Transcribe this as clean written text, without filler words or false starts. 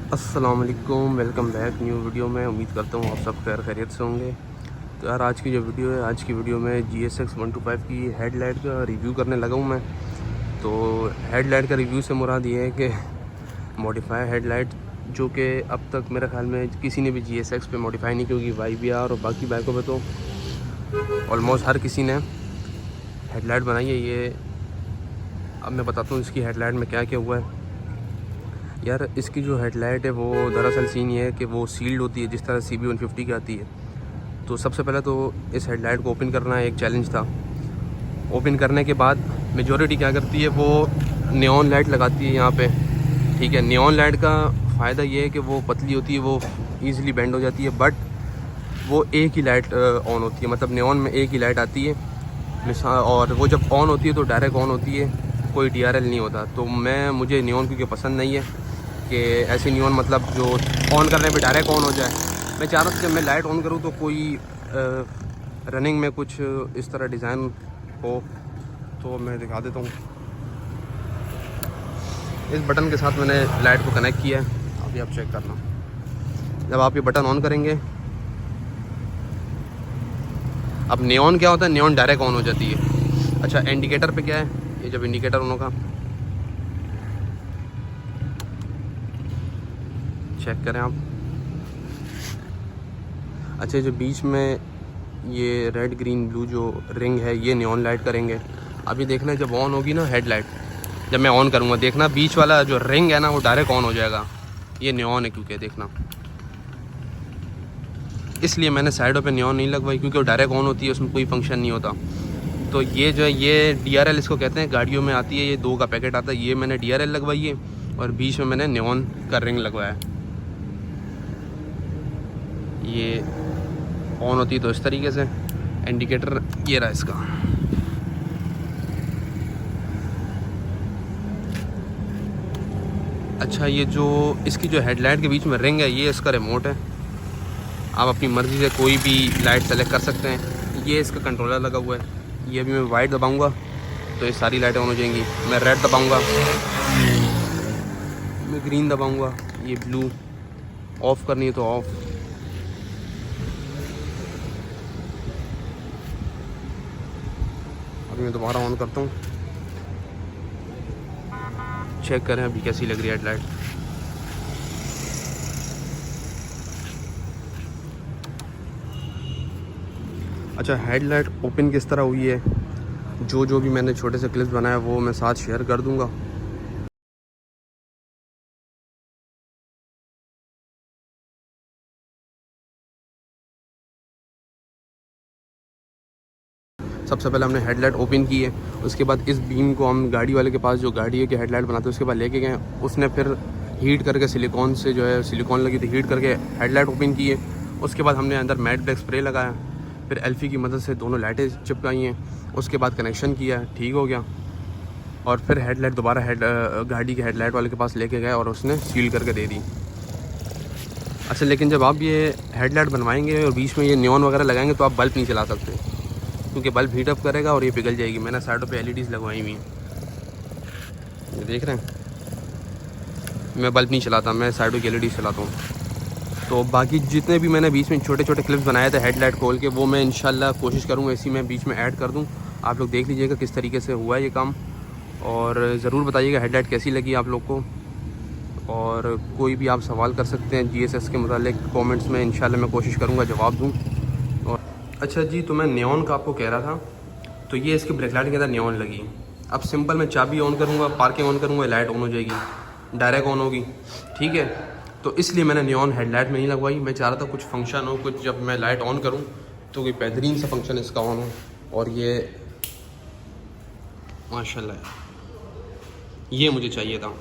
अस्सलाम वालेकुम, welcome back new video में। उम्मीद करता हूँ आप सब खैरियत से होंगे। तो यार आज की जो वीडियो है, आज की वीडियो में GSX 125 की हेडलाइट का रिव्यू करने लगा हूँ मैं। तो हेडलाइट का रिव्यू से मुराद ये है कि मॉडिफाई हेडलाइट, जो कि अब तक मेरे ख्याल में किसी ने भी GSX पे मॉडिफाई नहीं की होगी। YBR और बाकी बाइकों पे तो ऑलमोस्ट हर किसी ने हेडलाइट बनाई है। ये अब मैं बताता हूँ इसकी हेडलाइट में क्या क्या हुआ है। यार इसकी जो हेडलाइट है वो दरअसल सीन ये है कि वो सील्ड होती है, जिस तरह CB 150 की आती है। तो सबसे पहले तो इस हेडलाइट को ओपन करना एक चैलेंज था। ओपन करने के बाद मेजॉरिटी क्या करती है, वो नियॉन लाइट लगाती है यहाँ पे। ठीक है, नियॉन लाइट का फ़ायदा ये है कि वो पतली होती है, वो ईज़िली बेंड हो जाती है, बट वो एक ही लाइट ऑन होती है। मतलब नियॉन में एक ही लाइट आती है और वो जब ऑन होती है तो डायरेक्ट ऑन होती है, कोई DRL नहीं होता। तो मुझे नियॉन क्योंकि पसंद नहीं है कि ऐसे नियॉन मतलब जो ऑन करने पे डायरेक्ट ऑन हो जाए। मैं चाह रहा था जब मैं लाइट ऑन करूँ तो कोई रनिंग में कुछ इस तरह डिज़ाइन हो। तो मैं दिखा देता हूँ। इस बटन के साथ मैंने लाइट को कनेक्ट किया है, अभी आप चेक करना। जब आप ये बटन ऑन करेंगे, अब नियॉन क्या होता है, नियॉन डायरेक्ट ऑन हो जाती है। अच्छा, इंडिकेटर पे क्या है, ये जब इंडिकेटर ऑन होगा चेक करें आप। अच्छा, जो बीच में ये रेड ग्रीन ब्लू जो रिंग है, ये नियॉन लाइट करेंगे। अभी देखना जब ऑन होगी ना हेडलाइट, जब मैं ऑन करूँगा देखना बीच वाला जो रिंग है ना वो डायरेक्ट ऑन हो जाएगा। ये नियॉन है क्योंकि देखना, इसलिए मैंने साइडों पे नियॉन नहीं लगवाई, क्योंकि वो डायरेक्ट ऑन होती है, उसमें कोई फंक्शन नहीं होता। तो ये जो है ये DRL इसको कहते हैं, गाड़ियों में आती है, ये 2 का पैकेट आता है। ये मैंने DRL लगवाई है और बीच में मैंने नियॉन का रिंग लगवाया है। ये ऑन होती है तो इस तरीके से इंडिकेटर ये रहा इसका। अच्छा, ये जो इसकी जो हेडलाइट के बीच में रिंग है, ये इसका रिमोट है। आप अपनी मर्ज़ी से कोई भी लाइट सेलेक्ट कर सकते हैं। ये इसका कंट्रोलर लगा हुआ है। ये अभी मैं वाइट दबाऊंगा तो ये सारी लाइटें ऑन हो जाएंगी। मैं रेड दबाऊंगा, मैं ग्रीन दबाऊंगा, ये ब्लू। ऑफ़ करनी है तो ऑफ़। अभी मैं दोबारा ऑन करता हूँ, चेक करें अभी कैसी लग रही है हेडलाइट। अच्छा, हेडलाइट ओपन किस तरह हुई है, जो भी मैंने छोटे से क्लिप्स बनाए वो मैं साथ शेयर कर दूंगा। सबसे पहले हमने हेडलाइट ओपन की है, उसके बाद इस बीम को हम गाड़ी वाले के पास, जो गाड़ी की हेडलाइट बनाते हैं उसके पास लेके गए। उसने फिर हीट करके सिलिकॉन से, जो है सिलिकॉन लगी थी, हीट करके हेडलाइट ओपन की है। उसके बाद हमने अंदर मैट ब्लैक स्प्रे लगाया, फिर एल्फी की मदद से दोनों लाइटें चिपकाई हैं। उसके बाद कनेक्शन किया, ठीक हो गया। और फिर हेडलाइट दोबारा गाड़ी के हेडलाइट वाले के पास लेके गए और उसने सील करके दे दी। अच्छा, लेकिन जब आप ये हेडलाइट बनवाएंगे और बीच में ये नियॉन वगैरह लगाएंगे तो आप बल्ब नहीं चला सकते, क्योंकि बल्ब हीट अप करेगा और ये पिघल जाएगी। मैंने साइडों पे LEDs लगवाई हुई हैं, ये देख रहे हैं। मैं बल्ब नहीं चलाता, मैं साइडों की LEDs चलाता हूँ। तो बाकी जितने भी मैंने बीच में छोटे छोटे क्लिप्स बनाए थे हेडलाइट खोल के, वो मैं इंशाल्लाह कोशिश करूँगा इसी में बीच में ऐड कर दूँ। आप लोग देख लीजिएगा किस तरीके से हुआ है ये काम, और ज़रूर बताइएगा हेडलाइट कैसी लगी आप लोग को। और कोई भी आप सवाल कर सकते हैं GSX के मुतालिक कमेंट्स में, इंशाल्लाह मैं कोशिश करूँगा जवाब दूँ। और अच्छा जी, तो मैं नियॉन का आपको कह रहा था, तो ये इसके ब्रेक लाइट के अंदर नियॉन लगी। अब सिंपल मैं चाबी ऑन करूँगा, पार्किंग ऑन करूँगा, लाइट ऑन हो जाएगी, डायरेक्ट ऑन होगी। ठीक है, तो इसलिए मैंने नियॉन हेडलाइट में नहीं लगवाई। मैं चाह रहा था कुछ फंक्शन हो, कुछ जब मैं लाइट ऑन करूँ तो कोई बेहतरीन सा फंक्शन इसका ऑन हो। और ये माशाल्लाह ये मुझे चाहिए था।